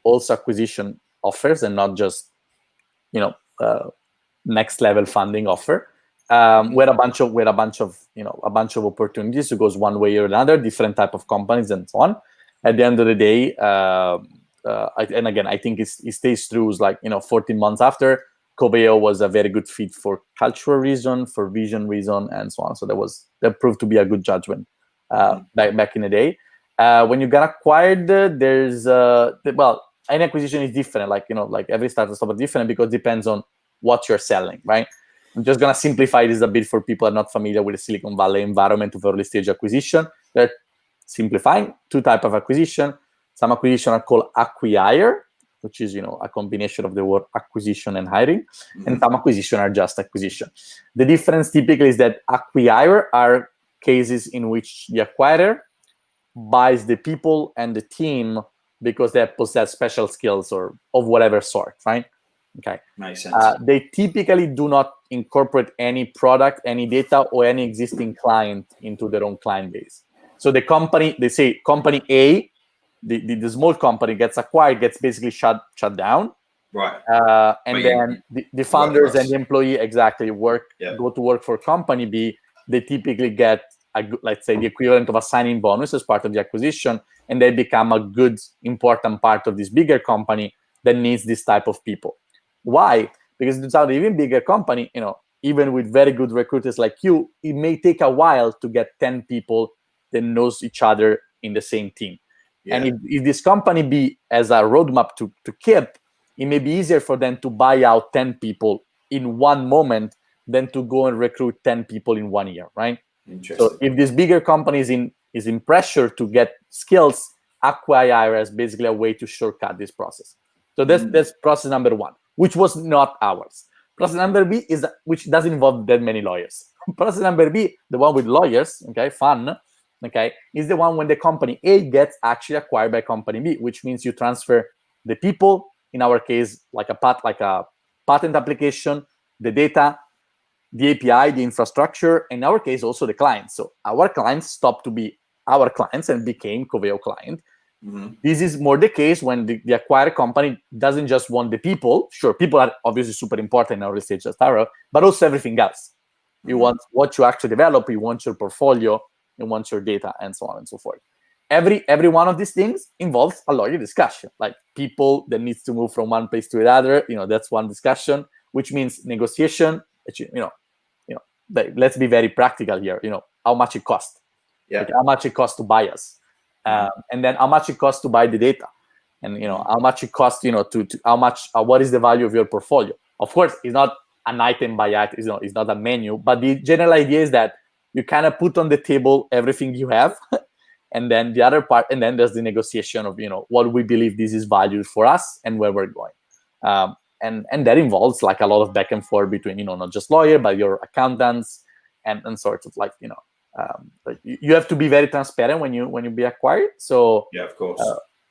also acquisition offers and not just next level funding offer, we had a bunch of opportunities. It goes one way or another, different type of companies and so on. At the end of the day, and again, I think it stays true. It's like 14 months after, Coveo was a very good fit for cultural reason, for vision reason, and so on. So that proved to be a good judgment back in the day. When you get acquired, there's any acquisition is different. Like every startup is different because it depends on what you're selling, right? I'm just gonna simplify this a bit for people who are not familiar with the Silicon Valley environment of early stage acquisition. They're simplifying two types of acquisition. Some acquisition are called acquihire, which is a combination of the word acquisition and hiring, and some acquisition are just acquisition. The difference typically is that acquihire are cases in which the acquirer buys the people and the team because they possess special skills or of whatever sort, right? Okay, makes sense. They typically do not incorporate any product, any data, or any existing client into their own client base. So the company, they say company A, the small company gets acquired, gets basically shut down. Right. And then the founders and the employee go to work for company B. They typically get let's say the equivalent of a signing bonus as part of the acquisition, and they become a good, important part of this bigger company that needs this type of people. Why? Because it's an even bigger company, even with very good recruiters like you, it may take a while to get 10 people that knows each other in the same team. Yeah. And if this company B has a roadmap to keep, it may be easier for them to buy out 10 people in one moment than to go and recruit 10 people in 1 year, right? So if this bigger company is in pressure to get skills, acquire as basically a way to shortcut this process. So that's process number one, which was not ours. Process number B is which doesn't involve that many lawyers. Process number B, the one with lawyers, okay, fun, okay, is the one when the company A gets actually acquired by company B, which means you transfer the people, in our case, like a patent application, the data, the API, the infrastructure, in our case, also the clients. So our clients stopped to be our clients and became Coveo client. This is more the case when the acquired company doesn't just want the people. Sure, people are obviously super important in our stage startup, but also everything else. You want what you actually develop, you want your portfolio, you want your data, and so on and so forth. Every one of these things involves a lawyer discussion, like people that needs to move from one place to another. That's one discussion, which means negotiation. Let's be very practical here. How much it costs, like how much it costs to buy us, and then how much it costs to buy the data, and how much it costs, to how much, what is the value of your portfolio. Of course, it's not an item by item, it's not a menu, but the general idea is that you kind of put on the table everything you have, and then the other part, and then there's the negotiation of what we believe this is valued for us and where we're going. And that involves like a lot of back and forth between not just lawyer but your accountants and sorts of like you have to be very transparent when you be acquired. So yeah, of course.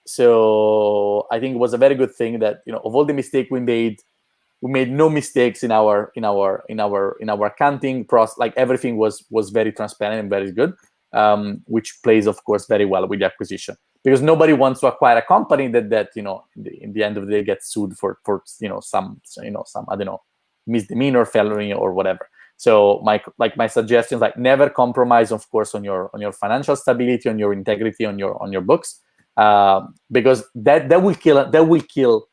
So I think it was a very good thing that of all the mistakes we made no mistakes in our accounting process. Like everything was very transparent and very good, which plays of course very well with the acquisition, because nobody wants to acquire a company that in the end of the day gets sued for some I don't know, misdemeanor, felony, or whatever. So my suggestion is like never compromise, of course, on your financial stability, on your integrity, on your books, because that will kill.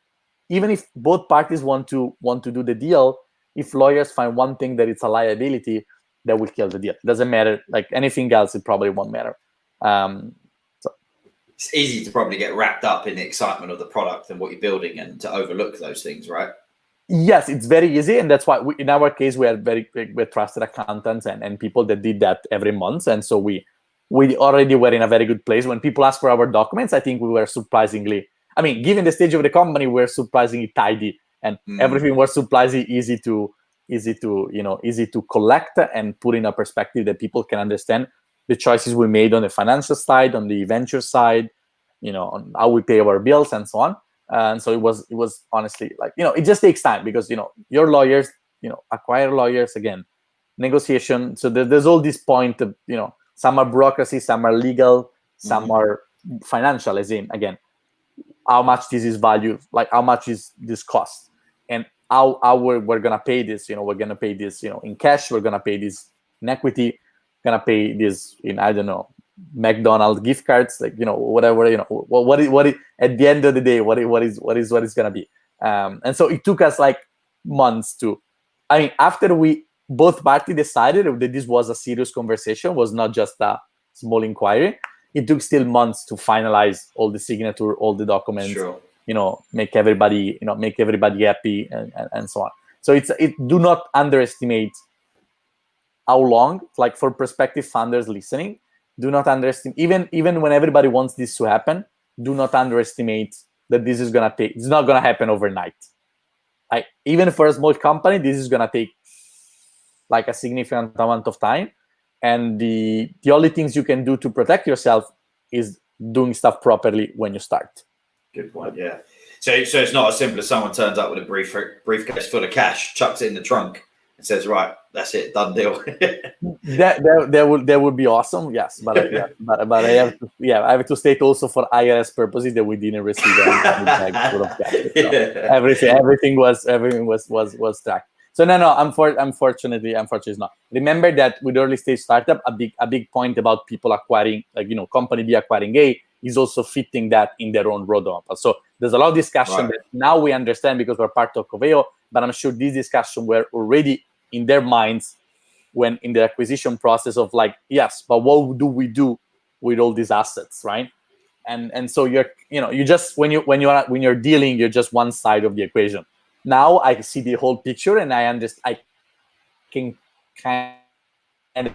Even if both parties want to do the deal, if lawyers find one thing that it's a liability, that will kill the deal. It doesn't matter. Like anything else, it probably won't matter. It's easy to probably get wrapped up in the excitement of the product and what you're building and to overlook those things, right? Yes, it's very easy. And that's why in our case, we are we're trusted accountants and people that did that every month. And so we already were in a very good place. When people ask for our documents, I think we were surprisingly, given the stage of the company, we're surprisingly tidy, and everything was surprisingly easy to collect and put in a perspective that people can understand the choices we made on the financial side, on the venture side, on how we pay our bills and so on. And so it was honestly like, it just takes time because, your lawyers, acquire lawyers, again, negotiation. So there's all this point of, some are bureaucracy, some are legal, some are financial, as in, again, how much this is valued, like how much is this cost, and how we're going to pay this. We're going to pay this, in cash, we're going to pay this in equity, going to pay this in, I don't know, McDonald's gift cards, like, whatever, what at the end of the day, what is going to be. And so it took us like months to, after we both parties decided that this was a serious conversation, was not just a small inquiry, it took still months to finalize all the signature, all the documents, sure. Make everybody happy and so on. So do not underestimate how long, like for prospective founders listening, do not underestimate, even when everybody wants this to happen, do not underestimate that this is gonna take, it's not gonna happen overnight. Like even for a small company, this is gonna take like a significant amount of time. And the only things you can do to protect yourself is doing stuff properly when you start. Good point. Yeah. So it's not as simple as someone turns up with a briefcase full of cash, chucks it in the trunk, and says, "Right, that's it, done deal." that would be awesome. Yes, but I have to state also for IRS purposes that we didn't receive any bag full of cash. So everything was tracked. So no, unfortunately it's not. Remember that with early stage startup, a big point about people acquiring, like, company B acquiring A is also fitting that in their own roadmap. So there's a lot of discussion that now we understand because we're part of Coveo, but I'm sure these discussions were already in their minds when in the acquisition process of like, yes, but what do we do with all these assets, right? And so you just when you're dealing, you're just one side of the equation. Now I see the whole picture, and I understand. I can kind of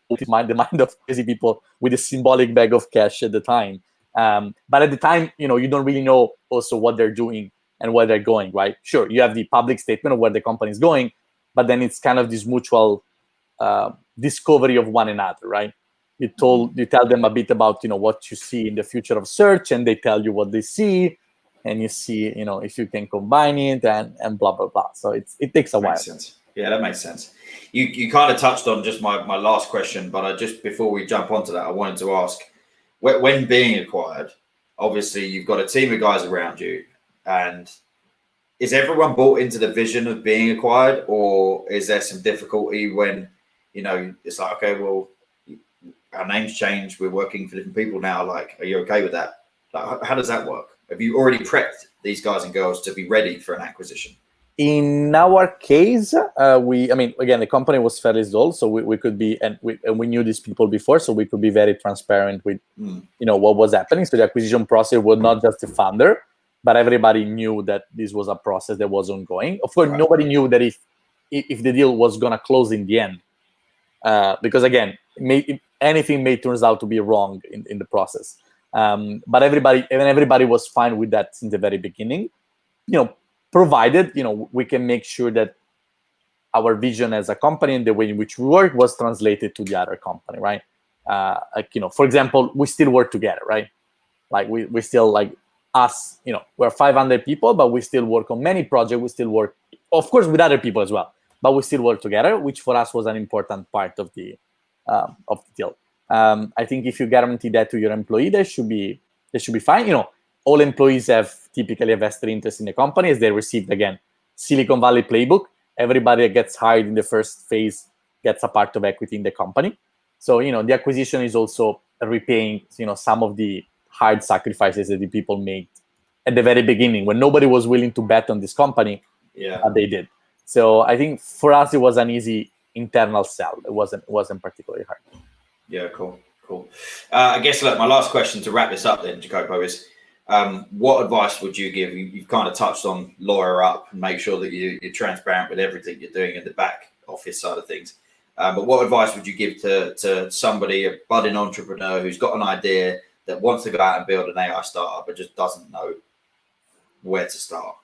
the mind of crazy people with a symbolic bag of cash at the time. But at the time, you don't really know also what they're doing and where they're going, right? Sure, you have the public statement of where the company is going, but then it's kind of this mutual discovery of one another, right? You tell them a bit about what you see in the future of search, and they tell you what they see, and you see if you can combine it and blah blah blah. So it takes a while. Makes sense. Yeah, that makes sense. You kind of touched on just my last question, but just before we jump onto that, I wanted to ask, when being acquired, obviously you've got a team of guys around you, and is everyone bought into the vision of being acquired, or is there some difficulty when it's like, okay, well, our names changed, we're working for different people now, like, are you okay with that? Like, how does that work? Have you already prepped these guys and girls to be ready for an acquisition? In our case, again, the company was fairly small, so we could be, and we knew these people before, so we could be very transparent with, what was happening. So the acquisition process was not just the founder, but everybody knew that this was a process that was ongoing. Of course, nobody knew that if the deal was going to close in the end, because again, anything may turns out to be wrong in the process. But everybody was fine with that since the very beginning. Provided we can make sure that our vision as a company and the way in which we work was translated to the other company, right? For example, we still work together, right? Like we still, like us, we're 500 people, but we still work on many projects. We still work, of course, with other people as well, but we still work together, which for us was an important part of the deal. I think if you guarantee that to your employee, they should be fine. All employees have typically a vested interest in the company as they received, again, Silicon Valley playbook. Everybody that gets hired in the first phase gets a part of equity in the company. So, the acquisition is also repaying, some of the hard sacrifices that the people made at the very beginning when nobody was willing to bet on this company. Yeah, but they did. So I think for us, it was an easy internal sell. It wasn't particularly hard. Yeah, cool. I guess, look, my last question to wrap this up then, Jacopo, is what advice would you give? You've kind of touched on lawyer up and make sure that you're transparent with everything you're doing in the back office side of things. But what advice would you give to somebody, a budding entrepreneur who's got an idea that wants to go out and build an AI startup but just doesn't know where to start?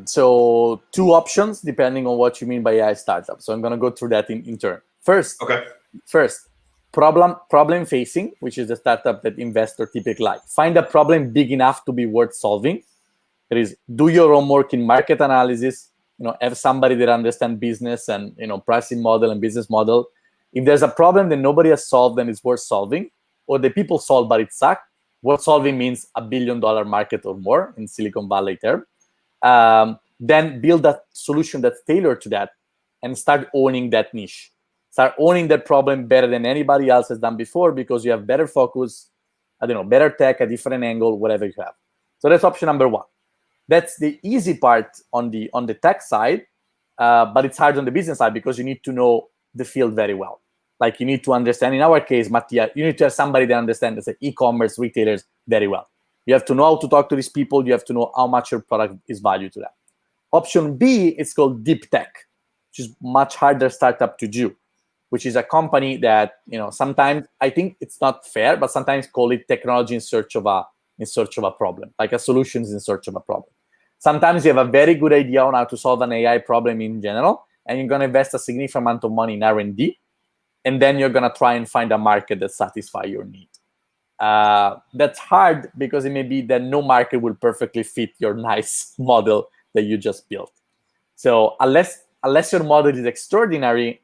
So 2 options depending on what you mean by AI startup. So I'm going to go through that in turn. First, problem facing, which is the startup that investors typically like. Find a problem big enough to be worth solving. That is, do your homework in market analysis. Have somebody that understands business and pricing model and business model. If there's a problem that nobody has solved and it's worth solving, or the people solve but it sucks, worth solving means $1 billion market or more in Silicon Valley term. Then build a solution that's tailored to that and start owning that niche. Start owning that problem better than anybody else has done before because you have better focus, better tech, a different angle, whatever you have. So that's option number 1. That's the easy part on the tech side, but it's hard on the business side because you need to know the field very well. Like you need to understand, in our case, Mattia, you need to have somebody that understands the e-commerce retailers very well. You have to know how to talk to these people. You have to know how much your product is valued to them. Option B, it's called deep tech, which is much harder startup to do, which is a company that, sometimes I think it's not fair, but sometimes call it technology in search of a problem, like a solutions in search of a problem. Sometimes you have a very good idea on how to solve an AI problem in general, and you're going to invest a significant amount of money in R&D, and then you're going to try and find a market that satisfies your need. That's hard because it may be that no market will perfectly fit your nice model that you just built. So unless your model is extraordinary,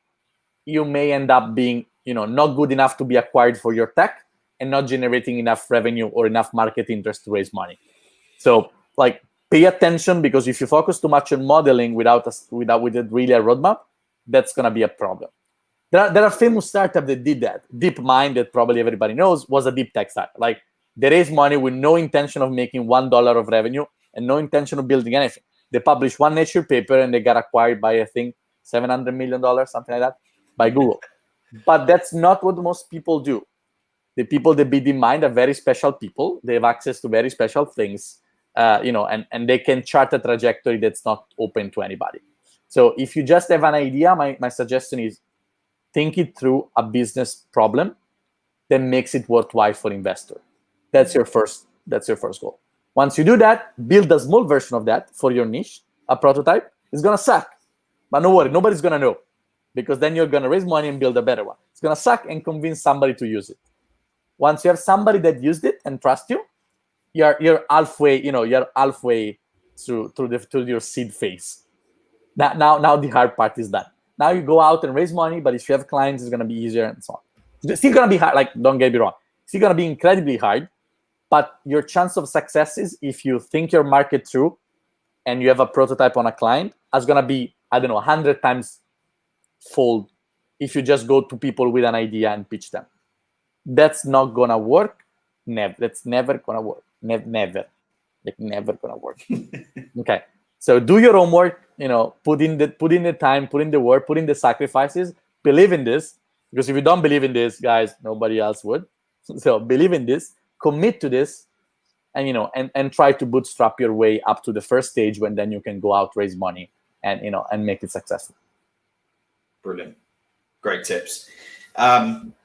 you may end up being, not good enough to be acquired for your tech and not generating enough revenue or enough market interest to raise money. So, pay attention, because if you focus too much on modeling without really a roadmap, that's going to be a problem. There are famous startups that did that. DeepMind, that probably everybody knows, was a deep tech startup. Like, they raised money with no intention of making $1 of revenue and no intention of building anything. They published one Nature paper and they got acquired by, I think, $700 million, something like that, by Google. But that's not what most people do. The people that be DeepMind are very special people. They have access to very special things, and they can chart a trajectory that's not open to anybody. So if you just have an idea, my suggestion is think it through a business problem that makes it worthwhile for investor. That's your first goal. Once you do that, build a small version of that for your niche, a prototype. It's gonna suck, but no worry, nobody's gonna know, because then you're gonna raise money and build a better one. It's gonna suck and convince somebody to use it. Once you have somebody that used it and trust you, you're halfway, you're halfway through your seed phase. Now the hard part is done. Now you go out and raise money, but if you have clients, it's gonna be easier and so on. It's still gonna be hard. Like, don't get me wrong, it's still gonna be incredibly hard. But your chance of success is, if you think your market through and you have a prototype on a client, is gonna be, 100 times fold if you just go to people with an idea and pitch them. That's not gonna work. Never. That's never gonna work. Never. Like, never gonna work. Okay. So do your homework. Put in the time, put in the work, put in the sacrifices. Believe in this, because if you don't believe in this, guys, nobody else would. So believe in this, commit to this, and try to bootstrap your way up to the first stage, when then you can go out, raise money, and make it successful. Brilliant. Great tips.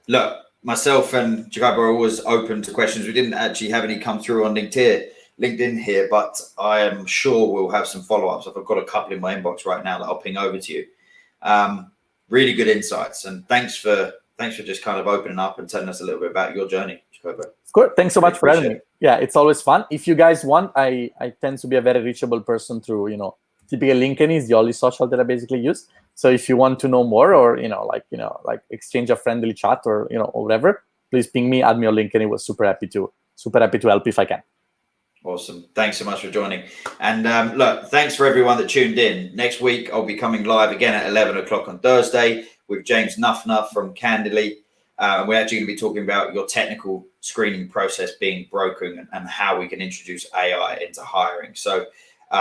Look, myself and Jacopo are always open to questions. We didn't actually have any come through on LinkedIn here, but I am sure we'll have some follow-ups. I've got a couple in my inbox right now that I'll ping over to you. Really good insights, and thanks for just kind of opening up and telling us a little bit about your journey, Jacopo. Of course. Thanks so much for having me. Yeah, it's always fun. If you guys want, I tend to be a very reachable person through, typical LinkedIn is the only social that I basically use. So if you want to know more, or like exchange a friendly chat, or or whatever, please ping me, add me on LinkedIn. We're super happy to help if I can. Awesome. Thanks so much for joining. And look, thanks for everyone that tuned in. Next week, I'll be coming live again at 11 o'clock on Thursday with James Nuffner from Candidly. We're actually going to be talking about your technical screening process being broken, and how we can introduce AI into hiring. So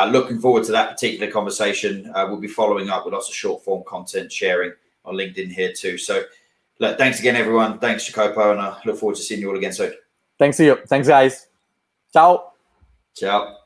looking forward to that particular conversation. We'll be following up with lots of short form content sharing on LinkedIn here too. So look, thanks again, everyone. Thanks, Jacopo, and I look forward to seeing you all again soon. Thanks to you. Thanks, guys. Ciao. Ciao.